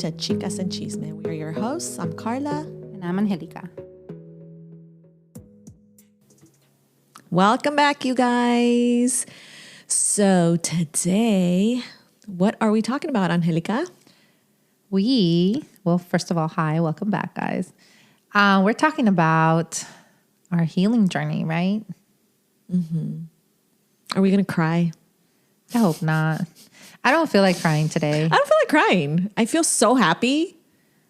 to Chicas and Chisme. We are your hosts. I'm Carla. And I'm Angelica. Welcome back, you guys. So today, what are we talking about, Angelica? Well, first of all, hi, welcome back, guys. We're talking about our healing journey, right? Mm-hmm. Are we going to cry? I hope not. I don't feel like crying today. I don't feel like crying. I feel so happy.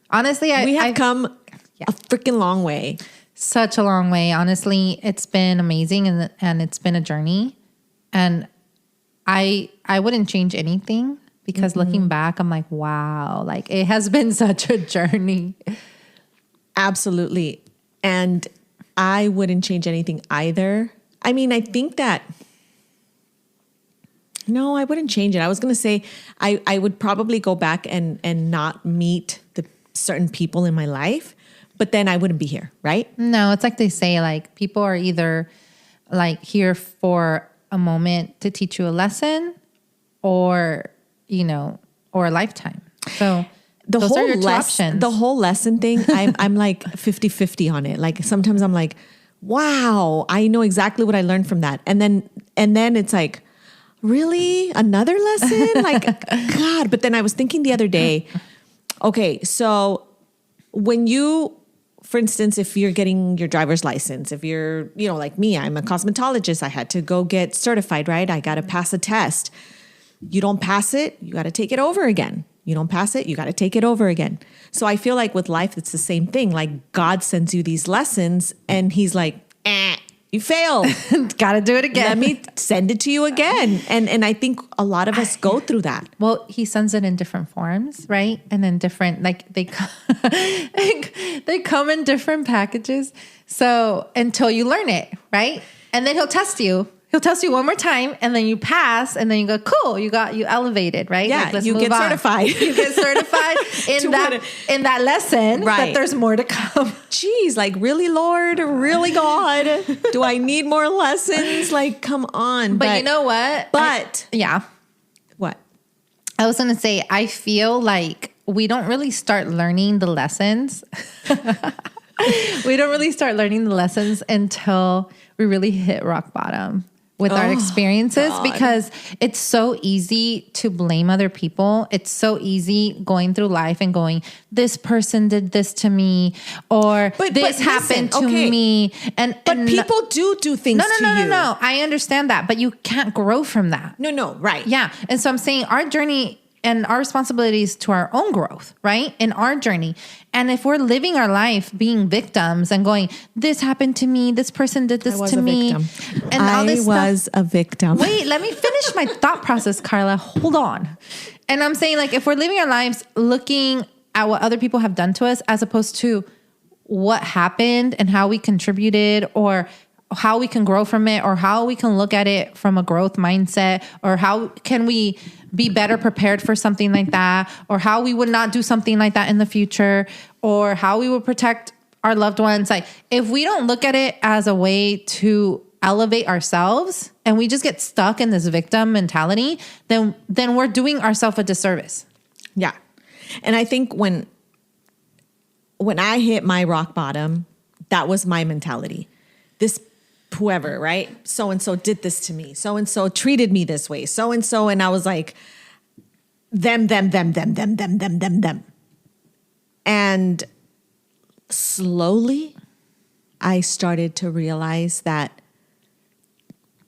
Honestly, we have come a freaking long way. Such a long way. Honestly, it's been amazing and it's been a journey. And I wouldn't change anything because looking back, I'm like, wow, like it has been such a journey. Absolutely. And I wouldn't change anything either. I mean, I think that, no, I wouldn't change it. I was going to say I would probably go back and not meet the certain people in my life, but then I wouldn't be here, right? No, it's like they say, like people are either like here for a moment to teach you a lesson or, or a lifetime. So those are your two options. The whole lesson thing, I'm like 50-50 on it. Like sometimes I'm like, wow, I know exactly what I learned from that. And then it's like, really? Another lesson? Like, God. But then I was thinking the other day, okay, so when you, for instance, if you're getting your driver's license, if you're, like me, I'm a cosmetologist. I had to go get certified, right? I got to pass a test. You don't pass it, you got to take it over again. You don't pass it, you got to take it over again. So I feel like with life, it's the same thing. Like God sends you these lessons and he's like, you failed. Got to do it again. Let me send it to you again. And I think a lot of us go through that. Well, he sends it in different forms, right? And then different, like they come in different packages. So until you learn it, right? And then he'll test you. He'll test you one more time and then you pass and then you go, cool, you elevated, right? Yeah, like, you get certified. You get certified in that lesson, right? That there's more to come. Jeez, like really, Lord, really, God, do I need more lessons? Like, come on. But you know what? What? I was going to say, I feel like we don't really start learning the lessons. We don't really start learning the lessons until we really hit rock bottom with our experiences, because it's so easy to blame other people. It's so easy going through life and going, this person did this to me, or this happened to me. But people do things to you. No. I understand that, but you can't grow from that. No, right. Yeah. And so I'm saying our journey and our responsibilities to our own growth, right? In our journey. And if we're living our life being victims and going, this happened to me, this person did this to me. And all this stuff. I was a victim. Wait, let me finish my thought process, Carla. Hold on. And I'm saying, like, if we're living our lives looking at what other people have done to us, as opposed to what happened and how we contributed, or how we can grow from it, or how we can look at it from a growth mindset, or how can we be better prepared for something like that, or how we would not do something like that in the future, or how we would protect our loved ones. Like, if we don't look at it as a way to elevate ourselves and we just get stuck in this victim mentality, then we're doing ourselves a disservice. Yeah. And I think when I hit my rock bottom, that was my mentality. This whoever, right? So-and-so did this to me. So-and-so treated me this way. So-and-so. And I was like, them. And slowly I started to realize that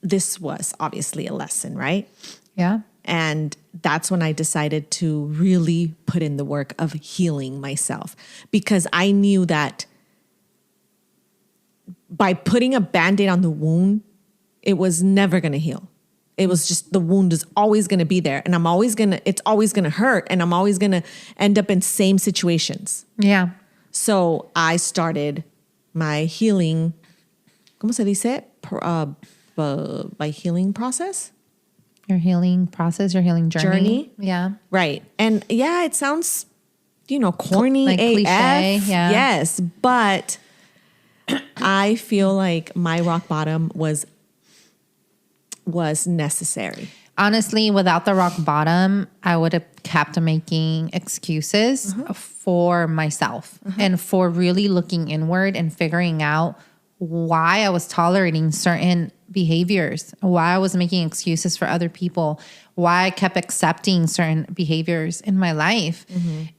this was obviously a lesson, right? Yeah. And that's when I decided to really put in the work of healing myself, because I knew that by putting a Band-Aid on the wound, it was never going to heal. It was just, the wound is always going to be there, and it's always going to hurt, and I'm always going to end up in same situations. Yeah. So I started my healing, ¿cómo se dice? My healing process? Your healing process, your healing journey. Yeah. Right. And yeah, it sounds, corny like AF. cliche. Yeah. Yes. But I feel like my rock bottom was necessary. Honestly, without the rock bottom, I would have kept making excuses for myself and for really looking inward and figuring out why I was tolerating certain behaviors, why I was making excuses for other people, why I kept accepting certain behaviors in my life.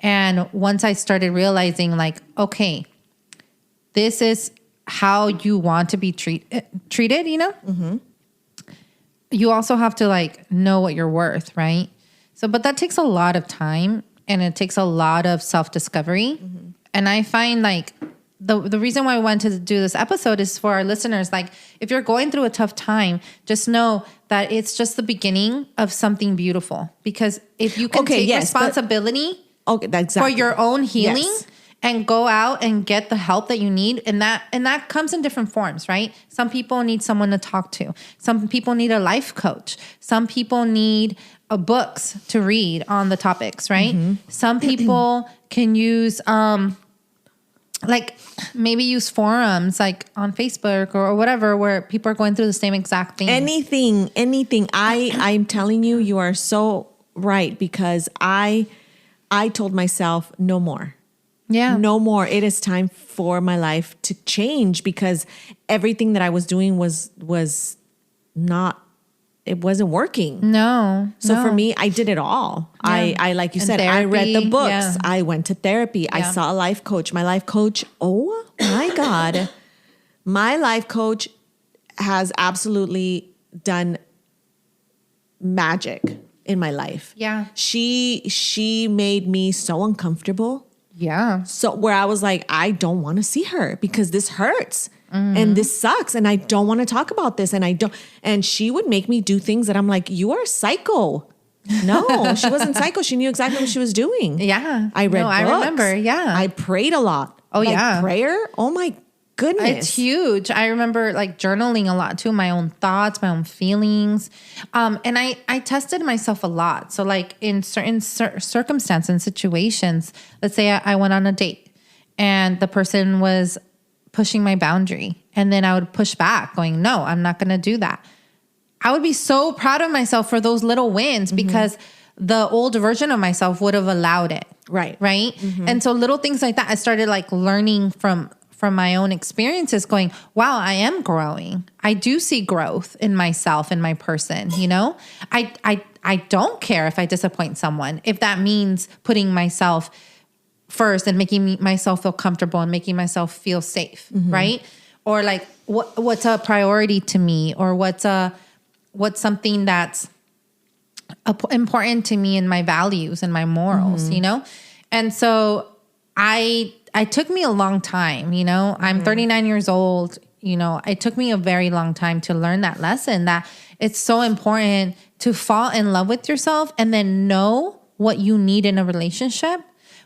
And once I started realizing like, okay, this is how you want to be treated, you know? You also have to like know what you're worth, right? So, but that takes a lot of time and it takes a lot of self-discovery. And I find like the reason why I wanted to do this episode is for our listeners. Like if you're going through a tough time, just know that it's just the beginning of something beautiful. Because if you can take responsibility for your own healing and go out and get the help that you need. And that comes in different forms, right? Some people need someone to talk to. Some people need a life coach. Some people need books to read on the topics, right? Some people can use, like maybe use forums like on Facebook or whatever, where people are going through the same exact thing. Anything. I'm telling you, you are so right, because I told myself no more. Yeah. No more. It is time for my life to change, because everything that I was doing was not, it wasn't working. No. So for me, I did it all. Yeah. I like you said, therapy, I read the books. Yeah. I went to therapy. Yeah. I saw a life coach. My life coach, oh my God. My life coach has absolutely done magic in my life. Yeah. She made me so uncomfortable. Yeah. So where I was like, I don't want to see her because this hurts. And this sucks. And I don't want to talk about this. And she would make me do things that I'm like, you are psycho. No, she wasn't psycho. She knew exactly what she was doing. Yeah. I read books. I remember. Yeah. I prayed a lot. Oh, like yeah. Prayer. Oh my goodness. It's huge. I remember like journaling a lot too, my own thoughts, my own feelings. And I tested myself a lot. So like in certain circumstances and situations, let's say I went on a date and the person was pushing my boundary. And then I would push back going, no, I'm not going to do that. I would be so proud of myself for those little wins because the old version of myself would have allowed it. Right. Right. And so little things like that, I started like learning from my own experiences going, wow, I am growing. I do see growth in myself and my person. You know, I don't care if I disappoint someone, if that means putting myself first and making myself feel comfortable and making myself feel safe. Right. Or like what's a priority to me, or what's something that's important to me in my values and my morals, you know? And so it took me a long time, you know, I'm 39 years old, you know, it took me a very long time to learn that lesson, that it's so important to fall in love with yourself and then know what you need in a relationship,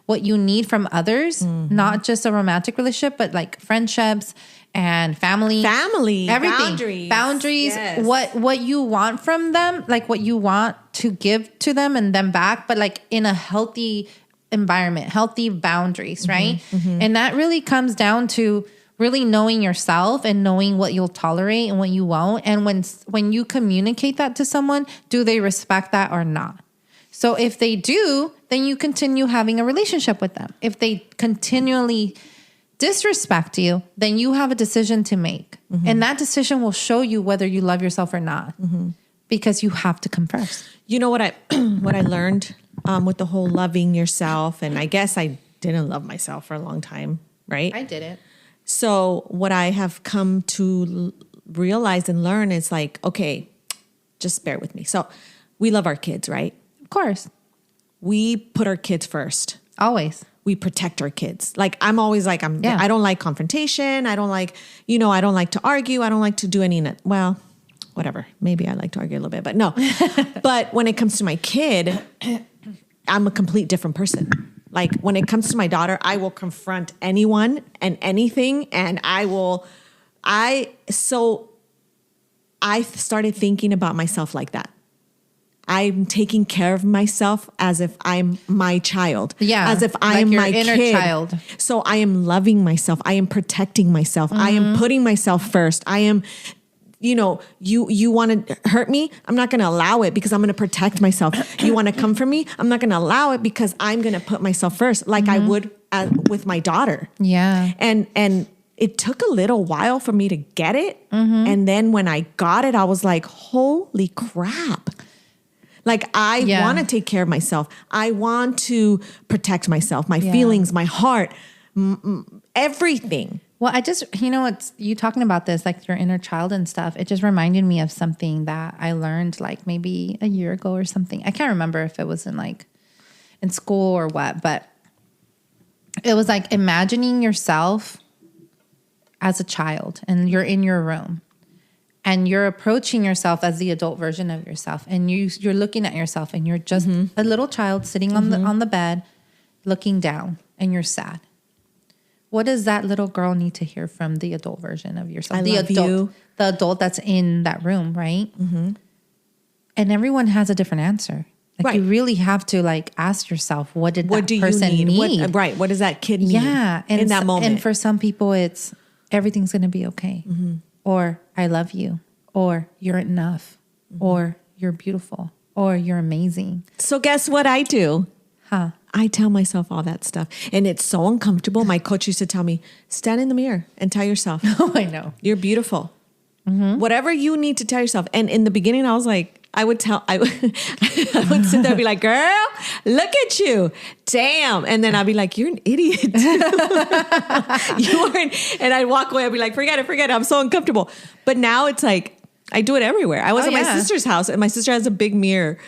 what you need from others, not just a romantic relationship, but like friendships and family, everything, boundaries, yes. what you want from them, like what you want to give to them and them back, but like in a healthy environment, healthy boundaries, right? And that really comes down to really knowing yourself and knowing what you'll tolerate and what you won't. And when you communicate that to someone, do they respect that or not? So if they do, then you continue having a relationship with them. If they continually disrespect you, then you have a decision to make. And that decision will show you whether you love yourself or not, because you have to come first. You know what I learned with the whole loving yourself, and I guess I didn't love myself for a long time, right? I didn't. So what I have come to realize and learn is like, okay, just bear with me. So we love our kids, right? Of course. We put our kids first. Always. We protect our kids. Like I'm always like, I don't like confrontation. I don't like, I don't like to argue. I don't like to do any, well, whatever. Maybe I like to argue a little bit, but no. But when it comes to my kid, I'm a complete different person. Like when it comes to my daughter, I will confront anyone and anything. And I started thinking about myself like that. I'm taking care of myself as if I'm my child. Yeah. As if I am my inner kid. Child. So I am loving myself. I am protecting myself. I am putting myself first. I am you want to hurt me. I'm not going to allow it because I'm going to protect myself. You want to come for me. I'm not going to allow it because I'm going to put myself first, like I would with my daughter. Yeah. And it took a little while for me to get it. And then when I got it, I was like, holy crap. Like I want to take care of myself. I want to protect myself, my feelings, my heart, everything. Well, it's you talking about this, like your inner child and stuff. It just reminded me of something that I learned like maybe a year ago or something. I can't remember if it was in school or what, but it was like imagining yourself as a child and you're in your room and you're approaching yourself as the adult version of yourself. And you're looking at yourself and you're just a little child sitting on the bed, looking down, and you're sad. What does that little girl need to hear from the adult version of yourself? The adult that's in that room, right? And everyone has a different answer. Like you really have to like ask yourself, what did that person need? What does that kid need? Yeah, and in that moment? And for some people, it's everything's going to be okay, or I love you, or you're enough, or you're beautiful, or you're amazing. So guess what I do? Huh? I tell myself all that stuff. And it's so uncomfortable. My coach used to tell me, stand in the mirror and tell yourself. Oh, I know. You're beautiful. Whatever you need to tell yourself. And in the beginning, I was like, I would sit there and be like, girl, look at you. Damn. And then I'd be like, you're an idiot. You aren't. And I'd walk away. I'd be like, forget it. I'm so uncomfortable. But now it's like, I do it everywhere. I was at my sister's house and my sister has a big mirror.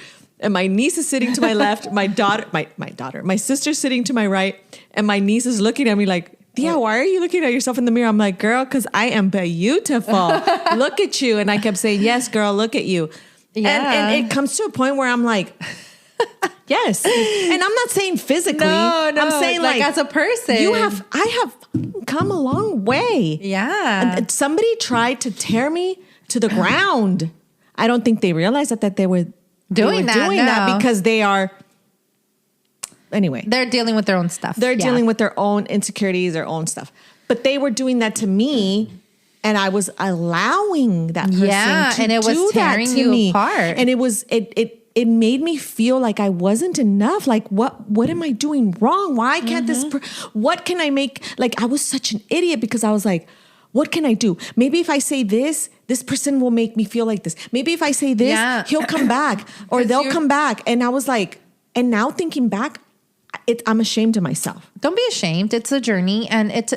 And my niece is sitting to my left, my sister's sitting to my right, and my niece is looking at me like, Thea, why are you looking at yourself in the mirror? I'm like, girl, because I am beautiful. Look at you. And I kept saying, yes, girl, look at you. Yeah. And it comes to a point where I'm like, yes. And I'm not saying physically. No, I'm saying like as a person. I have come a long way. Yeah. And somebody tried to tear me to the ground. I don't think they realized that they were doing that because they are, anyway. They're dealing with their own stuff. They're dealing with their own insecurities, their own stuff. But they were doing that to me, and I was allowing that person to and it was do tearing that to you me. apart. And it made me feel like I wasn't enough. Like, what am I doing wrong? Why can't what can I make? Like, I was such an idiot because I was like, what can I do? Maybe if I say this person will make me feel like this. Maybe if I say this, he'll come back or they'll come back. And I was like, and now thinking back, I'm ashamed of myself. Don't be ashamed. It's a journey. And it's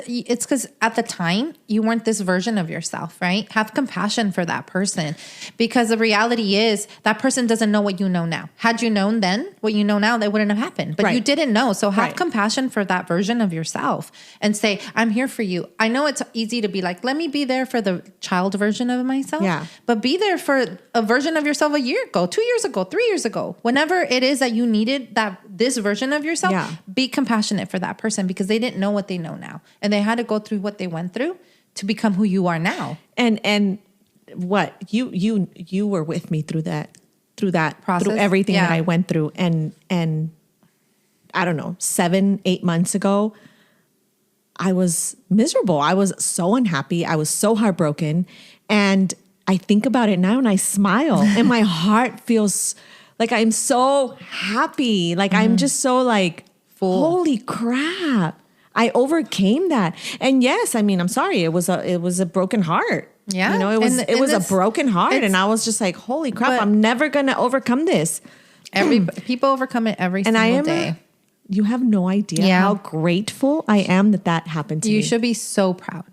because at the time you weren't this version of yourself, right? Have compassion for that person, because the reality is that person doesn't know what you know now. Had you known then what you know now, that wouldn't have happened, but you didn't know. So have compassion for that version of yourself and say, I'm here for you. I know it's easy to be like, let me be there for the child version of myself, but be there for a version of yourself a year ago, 2 years ago, 3 years ago, whenever it is that you needed this version of yourself. Be compassionate for that person because they didn't know what they know now, and they had to go through what they went through to become who you are now. And what you were with me through that process, through everything that I went through, and I don't know, 7-8 months ago, I was miserable. I was so unhappy. I was so heartbroken, and I think about it now and I smile, and my heart feels like I'm so happy. Like I'm just so like, holy crap. I overcame that. And yes, I mean, I'm sorry. It was a broken heart. Yeah. You know, it was a broken heart. And I was just like, holy crap, I'm never going to overcome this. People overcome it every single day. You have no idea how grateful I am that happened to me. You should be so proud.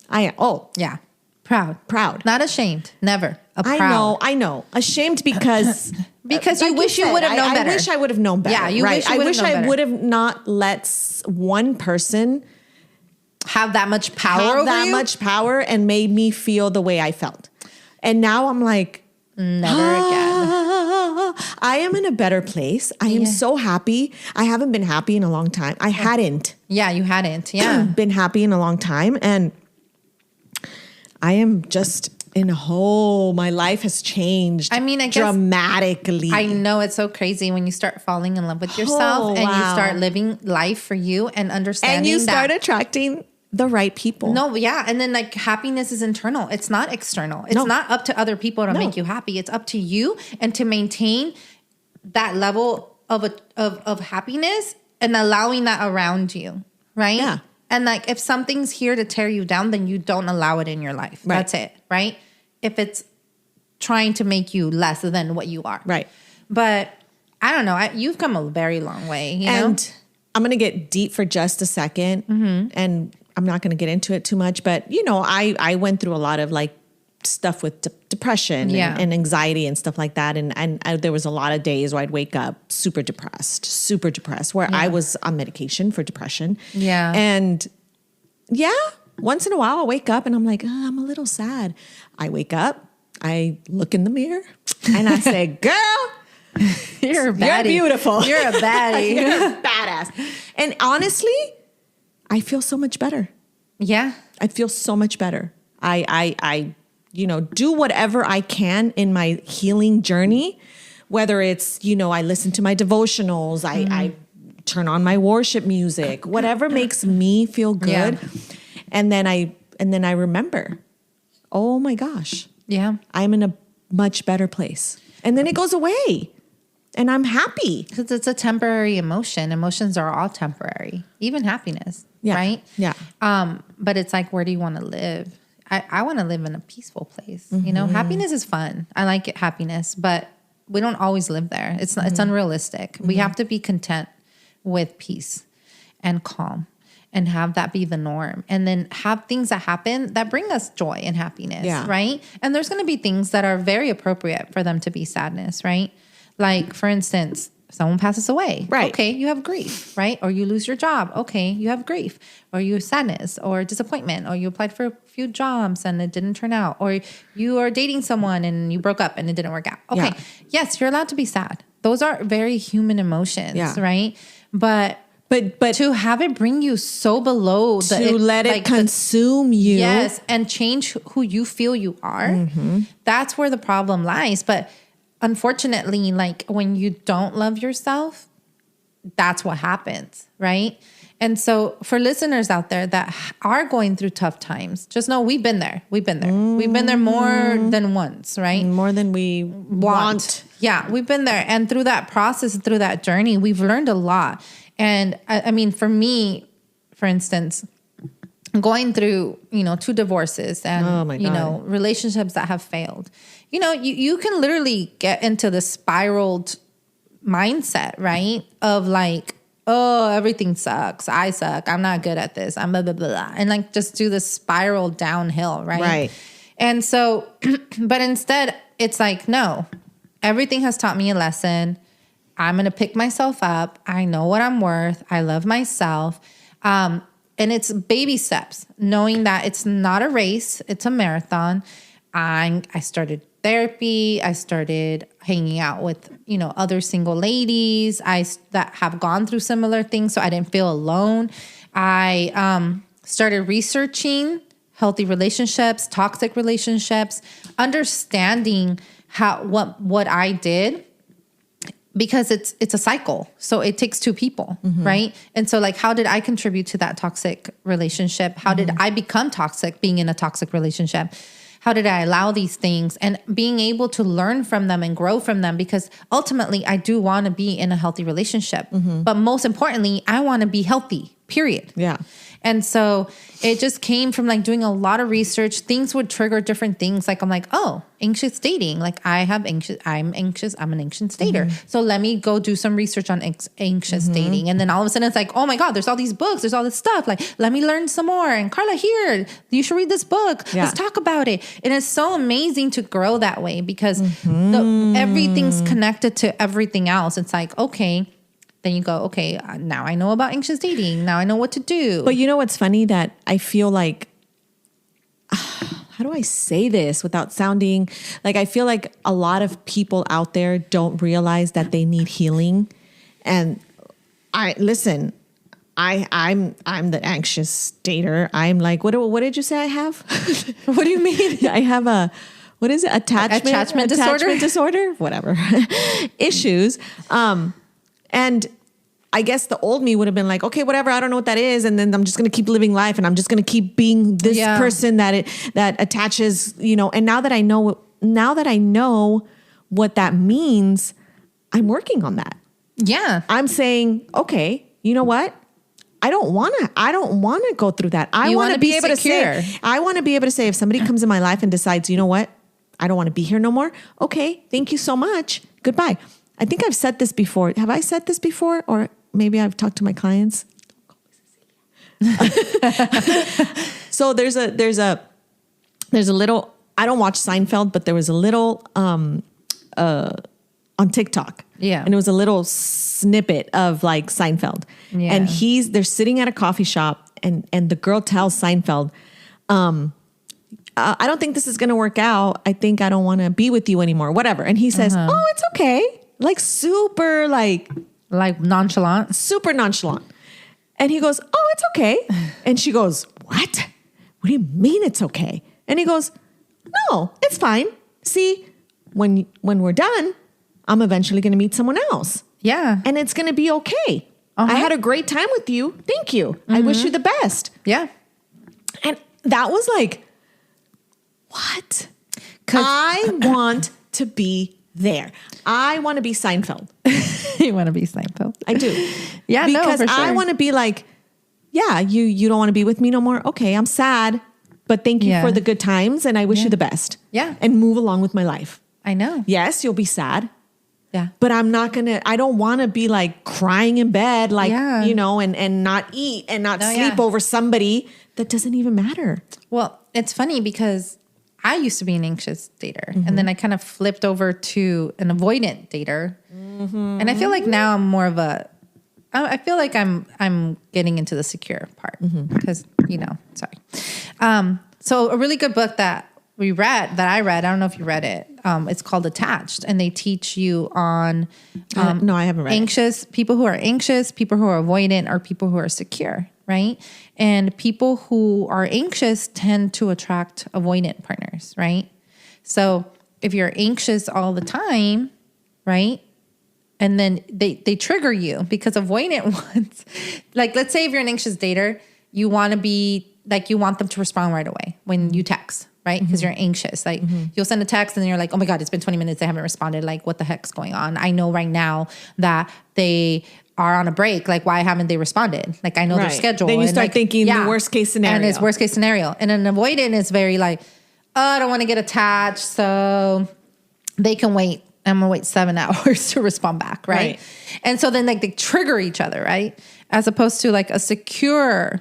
I am. Oh. Yeah. Proud. Not ashamed. Never. Proud. I know. Ashamed because... Because you wish you would have known better. I wish I would have known better. Yeah, I wish I would have not let one person have that much power much power and made me feel the way I felt. And now I'm like, never again. I am in a better place. I am so happy. I haven't been happy in a long time. I hadn't. Yeah, you hadn't. Yeah. Been happy in a long time. And I am just in a hole. My life has changed. I mean, I guess dramatically. I know, it's so crazy when you start falling in love with yourself and you start living life for you and understanding and you start attracting the right people. No, yeah. And then like happiness is internal. It's not external. It's not up to other people to make you happy. It's up to you and to maintain that level of happiness and allowing that around you. Right. Yeah. And like if something's here to tear you down, then you don't allow it in your life. Right. That's it. Right. If it's trying to make you less than what you are. Right. But I don't know. You've come a very long way. You know? I'm going to get deep for just a second. And I'm not going to get into it too much. But, you know, I went through a lot of like stuff with depression and anxiety and stuff like that. And there was a lot of days where I'd wake up super depressed, where I was on medication for depression. Yeah. And once in a while I'll wake up and I'm like, oh, I'm a little sad. I wake up, I look in the mirror and I say, girl, you're a baddie. You're beautiful. You're a baddie. You're a badass. And honestly, I feel so much better. Yeah. I feel so much better. I you know, do whatever I can in my healing journey, whether it's, you know, I listen to my devotionals, I turn on my worship music, whatever makes me feel good. Yeah. And then I remember, oh my gosh. Yeah. I'm in a much better place. And then it goes away. And I'm happy. Because it's a temporary emotion. Emotions are all temporary, even happiness. Yeah. Right? Yeah. But it's like, where do you want to live? I want to live in a peaceful place. You know, happiness is fun. I like it, happiness, but we don't always live there. It's unrealistic. We have to be content with peace and calm and have that be the norm. And then have things that happen that bring us joy and happiness. Yeah. Right? And there's going to be things that are very appropriate for them to be sadness. Right? Like, for instance, someone passes away. Right. Okay, you have grief, right? Or you lose your job. Okay, you have grief. Or you have sadness or disappointment. Or you applied for a few jobs and it didn't turn out. Or you are dating someone and you broke up and it didn't work out. Okay, yes, you're allowed to be sad. Those are very human emotions, right? But to have it bring you so below let it consume you. Yes, and change who you feel you are. That's where the problem lies. But unfortunately, like when you don't love yourself, that's what happens, right? And so for listeners out there that are going through tough times, just know we've been there. We've been there. We've been there more than once, right? More than we want. Yeah, we've been there. And through that process, through that journey, we've learned a lot. And I mean, for me, for instance, going through, 2 divorces and, relationships that have failed, you can literally get into the spiraled mindset, right? Of like, oh, everything sucks. I suck. I'm not good at this. I'm blah, blah, blah, blah. And like just do the spiral downhill, right? Right. And so, but instead it's like, no, everything has taught me a lesson. I'm going to pick myself up. I know what I'm worth. I love myself. And it's baby steps, knowing that it's not a race. It's a marathon. I started therapy. I started hanging out with, other single ladies that have gone through similar things. So I didn't feel alone. I started researching healthy relationships, toxic relationships, understanding what I did. Because it's a cycle. So it takes 2 people, right? And so like, how did I contribute to that toxic relationship? How did I become toxic being in a toxic relationship? How did I allow these things and being able to learn from them and grow from them? Because ultimately I do want to be in a healthy relationship, but most importantly, I want to be healthy, period. Yeah. And so it just came from like doing a lot of research. Things would trigger different things. Like I'm like, oh, anxious dating. Like I'm anxious. I'm an anxious dater. So let me go do some research on anxious dating. And then all of a sudden it's like, oh my God, there's all these books. There's all this stuff. Like, let me learn some more. And Carla, here, you should read this book. Yeah. Let's talk about it. And it's so amazing to grow that way because everything's connected to everything else. It's like, okay. Then you go, okay, now I know about anxious dating. Now I know what to do. But you know what's funny? That I feel like, how do I say this without sounding like, I feel like a lot of people out there don't realize that they need healing. And I'm the anxious dater. I'm like, what did you say I have? What do you mean? I have what is it? Attachment disorder? Whatever. Issues. And I guess the old me would have been like, okay, whatever, I don't know what that is. And then I'm just going to keep living life and I'm just going to keep being this person that attaches, and now that I know what that means, I'm working on that. Yeah. I'm saying, okay, you know what? I don't want to go through that. I want to be able secure. I want to be able to say if somebody comes in my life and decides, you know what? I don't want to be here no more. Okay. Thank you so much. Goodbye. I think I've said this before. Have I said this before? Or maybe I've talked to my clients. So there's a little, I don't watch Seinfeld, but there was a little, on TikTok. Yeah. And it was a little snippet of like Seinfeld. Yeah. And they're sitting at a coffee shop and the girl tells Seinfeld, I don't think this is going to work out. I think I don't want to be with you anymore, whatever. And he says, oh, it's okay. Like super like nonchalant. Super nonchalant. And he goes, oh, it's okay. And she goes, what? What do you mean it's okay? And he goes, no, it's fine. See, when we're done, I'm eventually going to meet someone else. Yeah. And it's going to be okay. I had a great time with you. Thank you. I wish you the best. Yeah. And that was like, what? I want to be there. I want to be Seinfeld. You want to be Seinfeld? I do. Yeah, because no, for sure. I want to be like, yeah, you don't want to be with me no more. Okay, I'm sad, but thank you for the good times and I wish you the best. Yeah. And move along with my life. I know. Yes, you'll be sad. Yeah. But I don't want to be like crying in bed, like, and not eat and not sleep over somebody that doesn't even matter. Well, it's funny because I used to be an anxious dater and then I kind of flipped over to an avoidant dater. Mm-hmm. And I feel like now I'm more of I feel like I'm getting into the secure part because, sorry. So a really good book that I read, I don't know if you read it. It's called Attached, and they teach you on no, I haven't read anxious it. People who are anxious, people who are avoidant, or people who are secure, right? And people who are anxious tend to attract avoidant partners, right? So if you're anxious all the time, right? And then they trigger you because avoidant ones, like let's say if you're an anxious dater, you want to be like, you want them to respond right away when you text, right? Because you're anxious. Like you'll send a text and then you're like, oh my God, it's been 20 minutes. They haven't responded. Like what the heck's going on? I know right now that they are on a break. Like why haven't they responded? Like I know their schedule. Then you start thinking the worst case scenario. And it's worst case scenario. And an avoidant is very like, oh, I don't want to get attached. So they can wait. I'm going to wait 7 hours to respond back. Right. And so then like they trigger each other. Right. As opposed to like a secure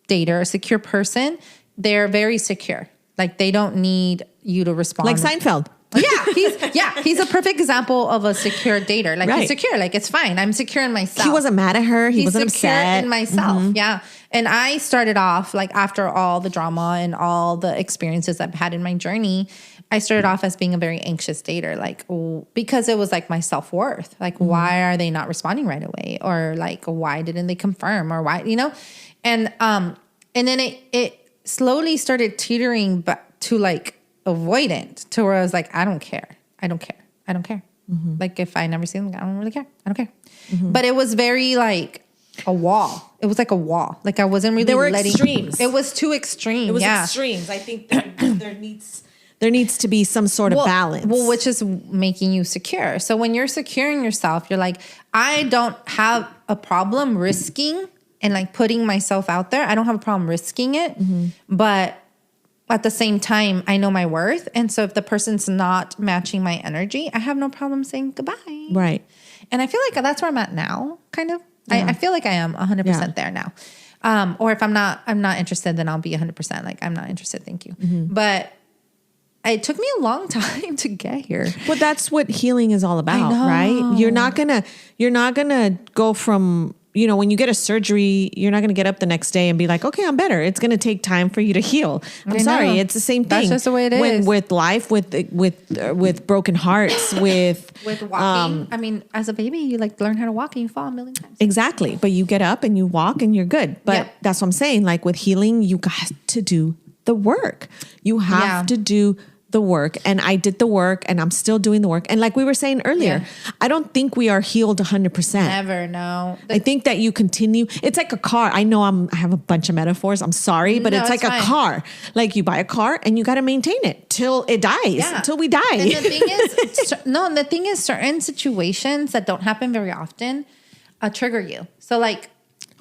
dater, a secure person, they're very secure. Like they don't need you to respond. Like Seinfeld. He's a perfect example of a secure dater. Like he's secure. Like it's fine. I'm secure in myself. He wasn't mad at her. He wasn't secure upset. in myself. Yeah. And I started off like after all the drama and all the experiences I've had in my journey, I started off as being a very anxious dater, like because it was like my self-worth. Like why are they not responding right away? Or like why didn't they confirm? Or why, And then it slowly started teetering back to like avoidant, to where I was like, I don't care. Mm-hmm. Like if I never see them, I don't really care. I don't care. Mm-hmm. But it was very like a wall. It was like a wall. Like I wasn't really. There were extremes. It was too extreme. It was extremes. I think there needs to be some sort of balance. Well, which is making you secure. So when you're securing yourself, you're like, I don't have a problem risking and like putting myself out there. I don't have a problem risking it, but at the same time, I know my worth. And so if the person's not matching my energy, I have no problem saying goodbye. Right. And I feel like that's where I'm at now, kind of. Yeah. I feel like I am 100% there now. Or if I'm not interested, then I'll be 100%. Like, I'm not interested. Thank you. But it took me a long time to get here. Well, that's what healing is all about, right? You're not gonna go from, when you get a surgery, you're not going to get up the next day and be like, okay, I'm better. It's going to take time for you to heal. I'm sorry. It's the same thing. That's just the way it is. With life, with broken hearts, with walking. I mean, as a baby, you like learn how to walk and you fall a million times. Exactly. But you get up and you walk and you're good. But that's what I'm saying. Like with healing, you got to do the work. You have to do the work, and I did the work, and I'm still doing the work. And like we were saying earlier, I don't think we are healed 100%. Never, no. I think that you continue. It's like a car. I know I have a bunch of metaphors. I'm sorry, but it's like a car. Like you buy a car and you got to maintain it till it dies, until we die. And the thing is, certain situations that don't happen very often trigger you. So like,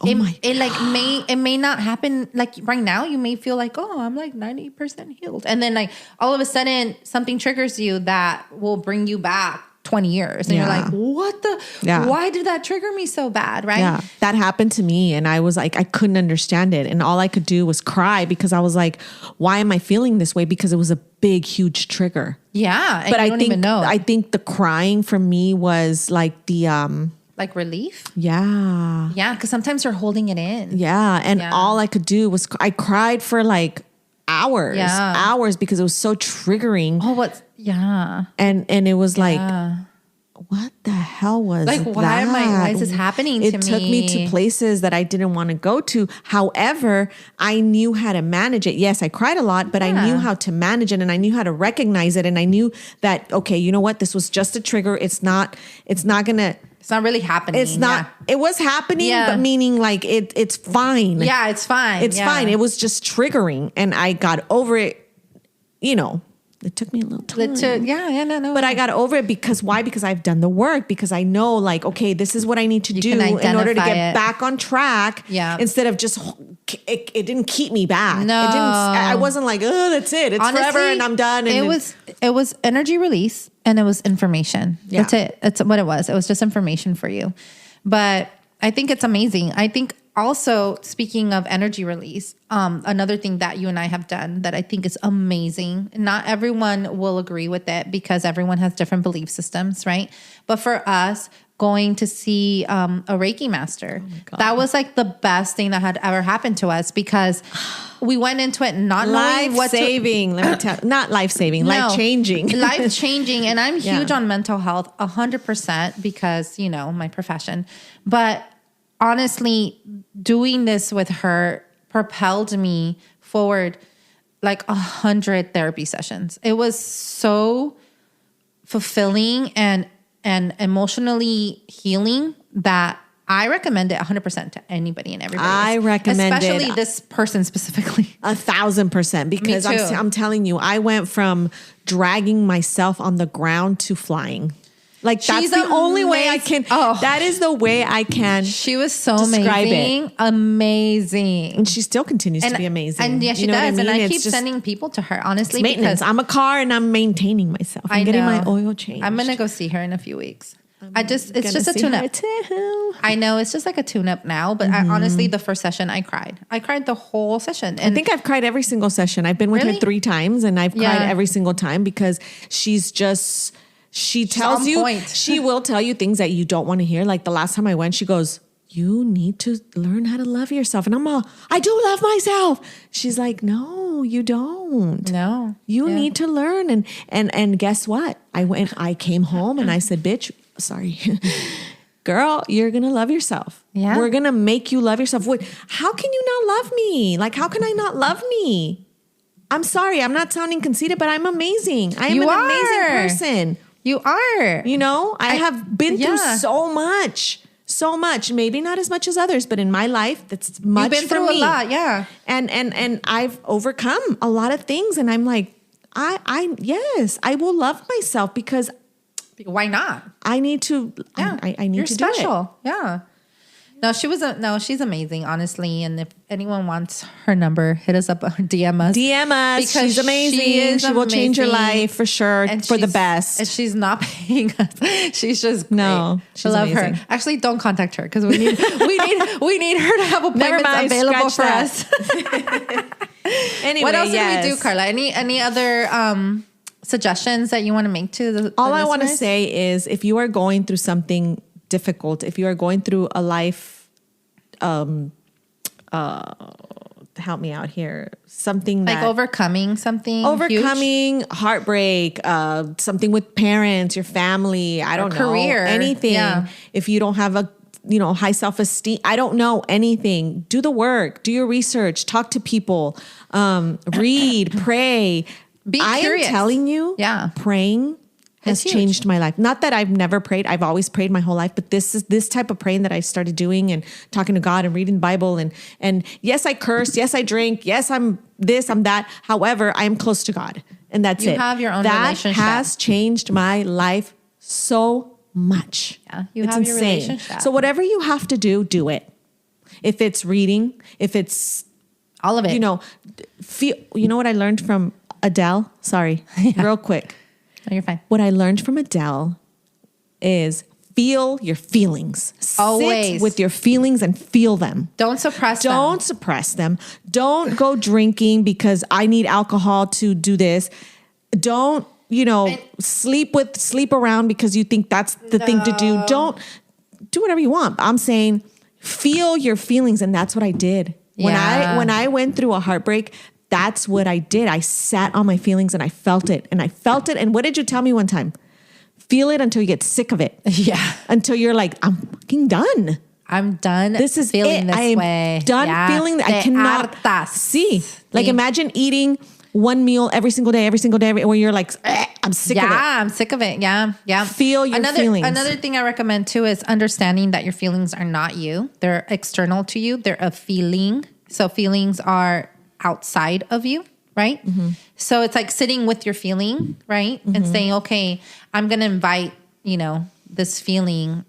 it may not happen like right now. You may feel like, oh, I'm like 90% healed, and then like all of a sudden something triggers you that will bring you back 20 years, and you're like, what the? Why did that trigger me so bad? Right? Yeah, that happened to me, and I was like, I couldn't understand it, and all I could do was cry because I was like, why am I feeling this way? Because it was a big, huge trigger. Yeah, but I don't even know. I think the crying for me was like the like relief. Yeah. Yeah. Cause sometimes you're holding it in. Yeah. And all I could do was, I cried for like hours because it was so triggering. Oh, And it was like, what the hell was like, why is this happening to me? It took me to places that I didn't want to go to. However, I knew how to manage it. Yes, I cried a lot, but I knew how to manage it, and I knew how to recognize it. And I knew that, okay, you know what? This was just a trigger. It's not really happening. It's not, it was happening, but meaning like it's fine. Yeah, it's fine. It's fine. It was just triggering, and I got over it, It took me a little time. No. But I got over it because why? Because I've done the work. Because I know, like, okay, this is what I need to do in order to get back on track. Yeah. Instead of just, it didn't keep me back. No. I wasn't like, oh, that's it. It's honestly, forever and I'm done. And it was energy release, and it was information. Yeah. That's it. That's what it was. It was just information for you. But I think it's amazing. I think also, speaking of energy release, another thing that you and I have done that I think is amazing. Not everyone will agree with it because everyone has different belief systems, right? But for us, going to see a Reiki master, that was like the best thing that had ever happened to us because we went into it not knowing what life-saving. Let me tell you, not life-saving, life-changing. Life-changing. And I'm huge on mental health, 100% because, my profession. But honestly, doing this with her propelled me forward like 100 therapy sessions. It was so fulfilling and emotionally healing that I recommend it 100% to anybody and everybody. I recommend especially this person specifically. 1,000% because I'm telling you, I went from dragging myself on the ground to flying. Like that's the only way I can. Oh, that is the way I can. She was so amazing, amazing, and she still continues to be amazing. And yeah, she does. And I keep sending people to her. Honestly, maintenance. I'm a car, and I'm maintaining myself. I'm getting my oil changed. I'm gonna go see her in a few weeks. It's just a tune-up. I know it's just like a tune-up now, but I, honestly, the first session I cried. I cried the whole session. And I think I've cried every single session. I've been with her 3 times, and I've cried every single time because she's just. She tells you, she will tell you things that you don't want to hear. Like the last time I went, she goes, you need to learn how to love yourself. And I'm all, I do love myself. She's like, no, you don't. No. You need to learn. And guess what? I came home and I said, bitch, sorry. Girl, you're going to love yourself. Yeah. We're going to make you love yourself. Wait, how can you not love me? Like, how can I not love me? I'm sorry. I'm not sounding conceited, but I'm amazing. I am an amazing person. You are. I have been through so much. Maybe not as much as others, but in my life, that's much for me. You've been through a lot, yeah. And I've overcome a lot of things. And I'm like, yes, I will love myself because why not? I need to. Yeah, I need to special. do it. Yeah. No, she's amazing, honestly. And if anyone wants her number, hit us up, DM us. Because she's amazing. She will change your life for sure, and for the best. And she's not paying us. She's just great. No, I love her. Actually, don't contact her because we need her to have appointments available for us. Anyway, what else did we do, Carla? Any other suggestions that you want to make to the all I want to say is if you are going through something difficult, if you are going through a life help me out here, something like overcoming huge. Heartbreak, something with parents, your family, I don't know, career, anything. If you don't have a high self-esteem, I don't know, anything, do the work, do your research, talk to people, read, pray, Be I curious. am telling you, Yeah. praying has It's huge. changed my life. Not that I've never prayed. I've always prayed my whole life, but this type of praying that I started doing and talking to God and reading the Bible and yes, I curse. Yes, I drink. Yes, I'm this, I'm that. However, I am close to God, and that's You it. have your own that relationship. has changed my life so much. Yeah, you it's have your insane. relationship. So whatever you have to do it. If it's reading, if it's All of it. feel. You know what I learned from Adele? Sorry, real quick. No, you're fine. What I learned from Adele is feel your feelings. Always. Sit with your feelings and feel them. Don't suppress them. Don't suppress them. Don't go drinking because I need alcohol to do this. Don't, sleep around because you think that's the thing to do. Don't do whatever you want. I'm saying feel your feelings, and that's what I did. Yeah. When I went through a heartbreak, that's what I did. I sat on my feelings and I felt it. And what did you tell me one time? Feel it until you get sick of it. Yeah. Until you're like, I'm fucking done. I'm done. This is feeling it. this I am way. done feeling that. I cannot see. Like, imagine eating one meal every single day, where you're like, I'm sick of it. Yeah, I'm sick of it. Yeah, yeah. Feel your feelings. Another thing I recommend too is understanding that your feelings are not you. They're external to you. They're a feeling. So feelings are outside of you, right? Mm-hmm. So it's like sitting with your feeling, right? Mm-hmm. And saying, okay, I'm going to invite, this feeling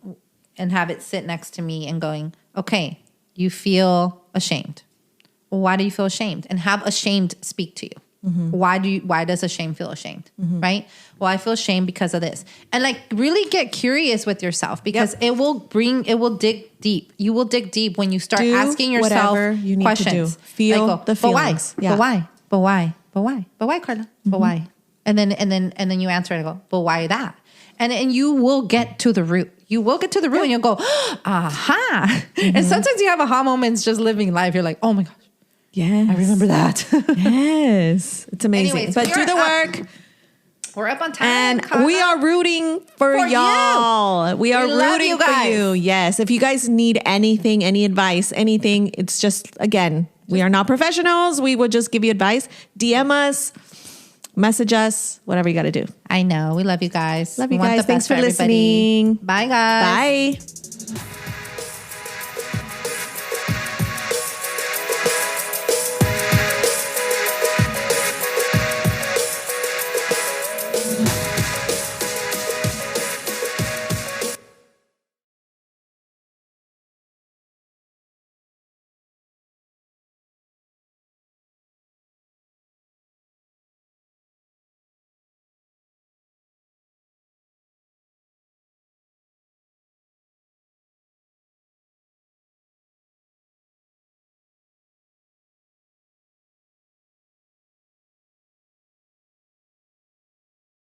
and have it sit next to me and going, okay, you feel ashamed. Well, why do you feel ashamed? And have ashamed speak to you. Mm-hmm. Why does ashamed feel ashamed? Mm-hmm. Right? Well, I feel ashamed because of this. And like really get curious with yourself because it will dig deep. You will dig deep when you start asking yourself whatever you need questions. to do. Feel the feelings. But why? But why? But why? But why, Carla? Mm-hmm. But why? And then you answer and go, but why that? And you will get to the root. You will get to the root and you'll go, aha. Mm-hmm. And sometimes you have aha moments just living life. You're like, oh my gosh. Yes. I remember that. Yes. It's amazing. Anyways, but do the work. We're up on time. And Carla. we are rooting for y'all. You. We are rooting you for you. Yes. If you guys need anything, any advice, anything, it's just, again, we are not professionals. We would just give you advice. DM us, message us, whatever you got to do. I know. We love you guys. Love you guys. Thanks for listening. Bye, guys. Bye.